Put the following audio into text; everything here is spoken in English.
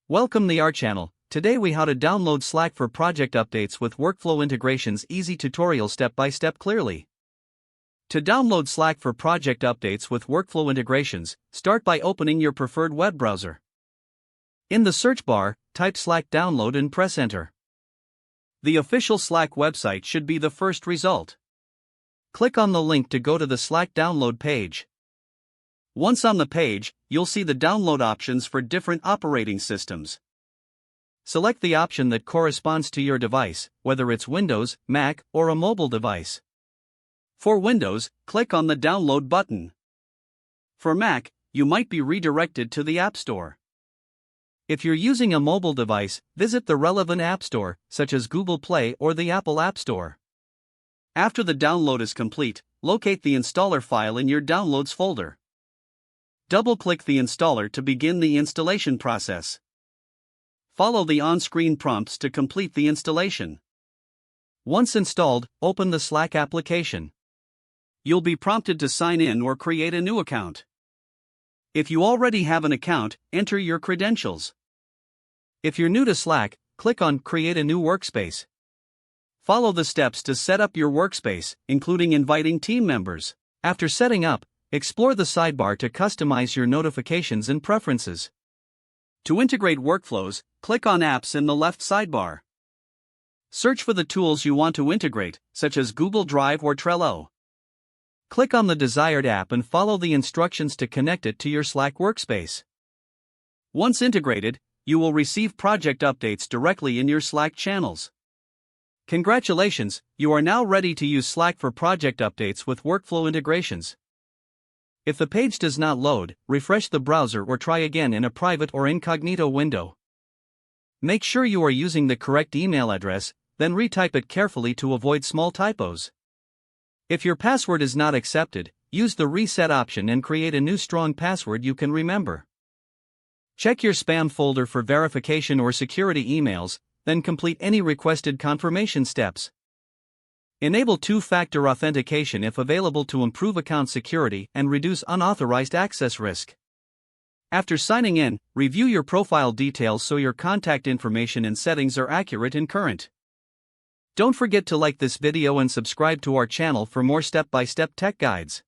Welcome to our channel. Today we how to download Slack for project updates with workflow integrations. Easy tutorial step by step clearly. To download Slack for project updates with workflow integrations, start by opening your preferred web browser. In the search bar, type Slack download and press enter. The official Slack website should be the first result. Click on the link to go to the Slack download page. Once on the page, you'll see the download options for different operating systems. Select the option that corresponds to your device, whether it's Windows, Mac, or a mobile device. For Windows, click on the download button. For Mac, you might be redirected to the App Store. If you're using a mobile device, visit the relevant App Store, such as Google Play or the Apple App Store. After the download is complete, locate the installer file in your Downloads folder. Double-click the installer to begin the installation process. Follow the on-screen prompts to complete the installation. Once installed, open the Slack application. You'll be prompted to sign in or create a new account. If you already have an account, enter your credentials. If you're new to Slack, click on Create a new workspace. Follow the steps to set up your workspace, including inviting team members. After setting up, explore the sidebar to customize your notifications and preferences. To integrate workflows, click on Apps in the left sidebar. Search for the tools you want to integrate, such as Google Drive or Trello. Click on the desired app and follow the instructions to connect it to your Slack workspace. Once integrated, you will receive project updates directly in your Slack channels. Congratulations, you are now ready to use Slack for project updates with workflow integrations. If the page does not load, refresh the browser or try again in a private or incognito window. Make sure you are using the correct email address, then retype it carefully to avoid small typos. If your password is not accepted, use the reset option and create a new strong password you can remember. Check your spam folder for verification or security emails, then complete any requested confirmation steps. Enable two-factor authentication if available to improve account security and reduce unauthorized access risk. After signing in, review your profile details so your contact information and settings are accurate and current. Don't forget to like this video and subscribe to our channel for more step-by-step tech guides.